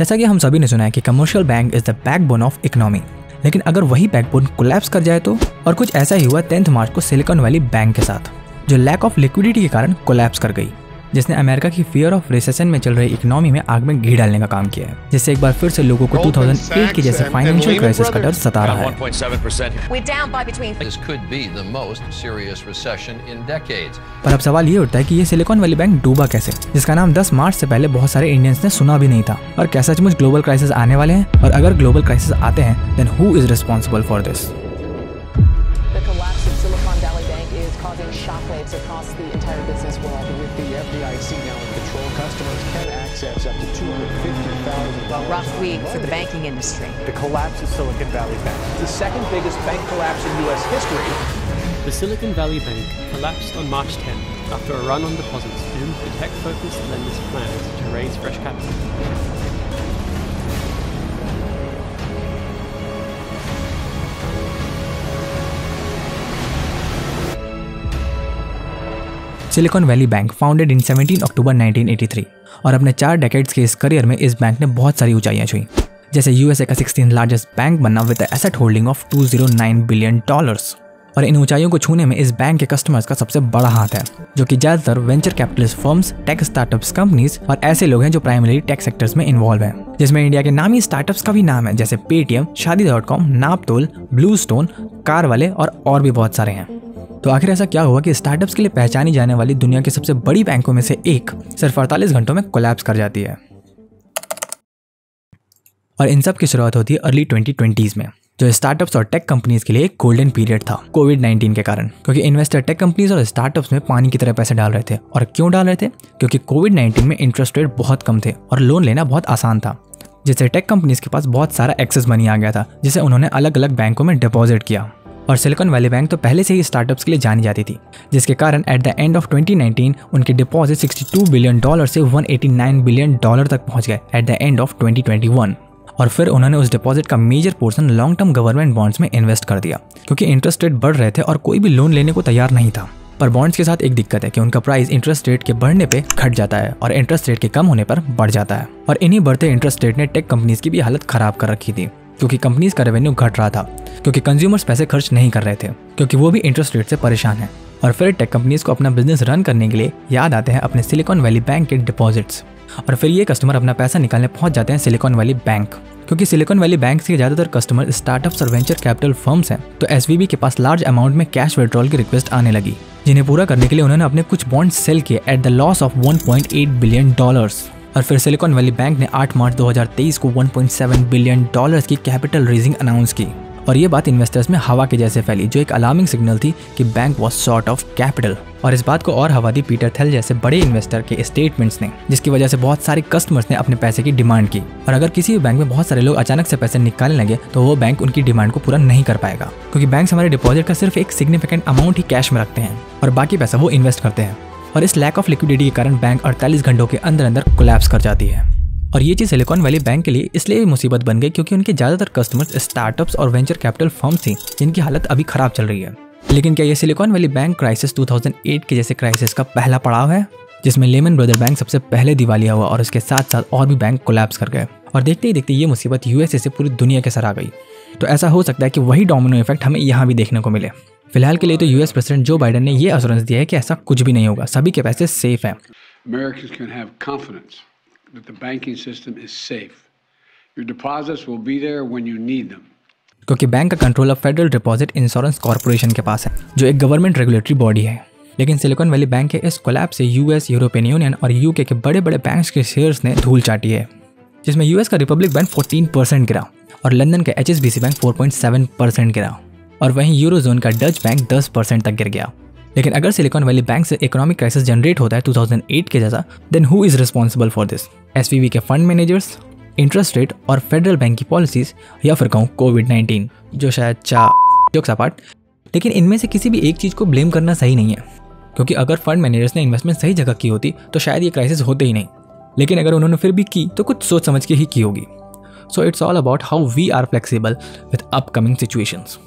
जैसा कि हम सभी ने सुना है कि commercial bank is the backbone of economy, लेकिन अगर वही बैकबोन कोलैप्स कर जाए तो? और कुछ ऐसा ही हुआ 10 मार्च को सिलिकॉन वैली बैंक के साथ, जो लैक ऑफ लिक्विडिटी के कारण कोलैप्स कर गई, जिसने अमेरिका की फियर ऑफ रिसेशन में चल रही इकोनॉमी में आग में घी डालने का काम किया है, जिससे एक बार फिर से लोगों को 2008 के जैसे फाइनेंशियल क्राइसिस का डर सता रहा है। पर अब सवाल ये उठता है कि ये सिलिकॉन वैली बैंक डूबा कैसे, जिसका नाम 10 मार्च से पहले बहुत सारे इंडियंस ने सुना भी नहीं था। और क्या सचमुच ग्लोबल क्राइसिस आने वाले हैं? और अगर ग्लोबल क्राइसिस आते हैं, then who is responsible for this? Shockwaves across the entire business world. With the FDIC now in control, customers can access up to $250,000. A rough week for the banking industry. The collapse of Silicon Valley Bank, the second biggest bank collapse in U.S. history. The Silicon Valley Bank collapsed on March 10 after a run on deposits doomed the tech-focused lenders' plans to raise fresh capital. Silicon Valley bank founded in 17 अक्टूबर 1983 और अपने 4 decades के इस career में इस bank ने बहुत सारी ऊंचाइयां छुई, जैसे यूएसए का 16th लार्जेस्ट बैंक बनना with asset holding of $209 billion. और इन ऊंचाइयों को छूने में इस बैंक के कस्टमर्स का सबसे बड़ा हाथ है, जो कि ज्यादातर venture capitalist firms, tech startups companies और ऐसे लोग हैं जो प्राइमरी टेक सेक्टर्स में इन्वॉल्व हैं, जिसमें इंडिया के नामी स्टार्टअप्स का भी नाम है, जैसे पेटीएम, शादी.com, नापतोल, ब्लूस्टोन, कार वाले और भी बहुत सारे हैं। तो आखिर ऐसा क्या हुआ कि स्टार्टअप्स के लिए पहचानी जाने वाली दुनिया की सबसे बड़ी बैंकों में से एक सिर्फ 48 घंटों में कोलैप्स कर जाती है? और इन सब की शुरुआत होती है अर्ली 2020s में, जो स्टार्टअप्स और टेक कंपनीज के लिए एक गोल्डन पीरियड था कोविड-19 के कारण, क्योंकि इन्वेस्टर टेक कंपनीज और स्टार्टअप्स में पानी की तरह पैसे डाल रहे थे। और क्यों डाल रहे थे? क्योंकि कोविड-19 में इंटरेस्ट रेट बहुत कम थे और लोन लेना बहुत आसान था, जिससे टेक कंपनीज के पास बहुत सारा एक्सेस मनी आ गया था, जिसे उन्होंने अलग अलग बैंकों में डिपॉजिट किया। और सिलिकॉन वैली बैंक तो पहले से ही स्टार्टअप्स के लिए जानी जाती थी, जिसके कारण एट द एंड ऑफ 2019 उनके डिपॉजिट $62 बिलियन से $189 बिलियन तक पहुंच गए एट द एंड ऑफ 2021। और फिर उन्होंने उस डिपॉजिट का major portion long term government bonds में इन्वेस्ट कर दिया, क्योंकि इंटरेस्ट रेट बढ़ रहे थे और कोई भी लोन लेने को तैयार नहीं था। पर बॉन्ड्स के साथ एक दिक्कत है कि उनका प्राइस इंटरेस्ट रेट के बढ़ने पे घट जाता है और इंटरेस्ट रेट के कम होने पर बढ़ जाता है। और इन्हीं बढ़ते इंटरेस्ट रेट ने टेक कंपनीज की भी हालत खराब कर रखी थी, क्योंकि कंपनीज का रेवेन्यू घट रहा था, क्योंकि कंज्यूमर्स पैसे खर्च नहीं कर रहे थे, क्योंकि वो भी इंटरेस्ट रेट से परेशान हैं। और फिर टेक कंपनीज को अपना बिजनेस रन करने के लिए याद आते हैं अपने सिलिकॉन वैली बैंक के डिपॉजिट्स, और फिर ये कस्टमर अपना पैसा निकालने पहुंच जाते हैं सिलिकॉन वैली बैंक। क्योंकि सिलिकॉन वैली बैंक के ज्यादातर कस्टमर स्टार्टअप्स और वेंचर कैपिटल फर्म्स हैं, तो एसवीबी के पास लार्ज अमाउंट में कैश विड्रॉल की रिक्वेस्ट आने लगी, जिन्हें पूरा करने के लिए उन्होंने अपने कुछ बॉन्ड सेल किए at the loss of $1.8 billion. और फिर सिलिकॉन वैली बैंक ने 8 मार्च 2023 को $1.7 बिलियन की कैपिटल रेजिंग अनाउंस की। और ये बात इन्वेस्टर्स में हवा के जैसे फैली, जो एक अलार्मिंग सिग्नल थी कि bank was short of capital. और इस बात को और हवा दी पीटर थेल जैसे बड़े इन्वेस्टर के स्टेटमेंट्स ने, जिसकी वजह से बहुत सारे कस्टमर्स ने अपने पैसे की डिमांड की। और अगर किसी भी बैंक में बहुत सारे लोग अचानक से पैसे निकालने लगे, तो वो बैंक उनकी डिमांड को पूरा नहीं कर पाएगा, क्योंकि बैंक हमारे डिपॉजिट का सिर्फ एक सिग्निफिकेंट अमाउंट ही कैश में रखते हैं और बाकी पैसा वो इन्वेस्ट करते हैं। और इस लैक ऑफ लिक्विडिटी के कारण बैंक 48 घंटों के अंदर अंदर कोलैप्स कर जाती है। और ये चीज़ सिलिकॉन वैली बैंक के लिए इसलिए भी मुसीबत बन गई, क्योंकि उनके ज़्यादातर कस्टमर्स स्टार्टअप्स और वेंचर कैपिटल फर्म्स थी, जिनकी हालत अभी खराब चल रही है। लेकिन क्या ये सिलिकॉन वैली बैंक क्राइसिस 2008 के जैसे क्राइसिस का पहला पड़ाव है, जिसमें लेमन ब्रदर बैंक सबसे पहले दिवालिया हुआ और उसके साथ साथ और भी बैंक कोलैप्स कर गए? और देखते ही देखते ये मुसीबत यूएसए से पूरी दुनिया के सर आ गई। तो ऐसा हो सकता है कि वही डोमिनो इफेक्ट हमें यहाँ भी देखने को मिले। फिलहाल के लिए तो यूएस प्रेसिडेंट जो बाइडेन ने ये एश्योरेंस दिया है कि ऐसा कुछ भी नहीं होगा, सभी के पैसे सेफ हैं। That the banking system is safe. Your deposits will be there when you need them. क्योंकि बैंक का कंट्रोल अब फेडरल डिपॉजिट इंश्योरेंस कॉर्पोरेशन के पास है, जो एक गवर्नमेंट रेगुलेटरी बॉडी है। लेकिन सिलिकॉन वैली बैंक के इस कोलैप्स से यूएस, यूरोपियन यूनियन और यूके के बड़े बड़े बैंक्स के शेयर्स ने धूल चाटी है, जिसमें यूएस का रिपब्लिक बैंक 14% गिरा और लंदन का एचएसबीसी बैंक 4.7% गिरा, और वहीं यूरोजोन का डच बैंक 10% तक गिर गया। लेकिन अगर सिलिकॉन वैली बैंक से इकोनॉमिक क्राइसिस जनरेट होता है 2008 के जैसा, then who is responsible for this? SVB के फंड मैनेजर्स, इंटरेस्ट रेट और फेडरल बैंक की पॉलिसीज, या फिर कहूँ कोविड-19, जो शायद जोक्स अपार्ट, लेकिन इनमें से किसी भी एक चीज़ को ब्लेम करना सही नहीं है, क्योंकि अगर फंड मैनेजर्स ने इन्वेस्टमेंट सही जगह की होती तो शायद ये क्राइसिस होते ही नहीं। लेकिन अगर उन्होंने फिर भी की तो कुछ सोच समझ के ही की होगी। So it's all about how we are flexible with upcoming situations.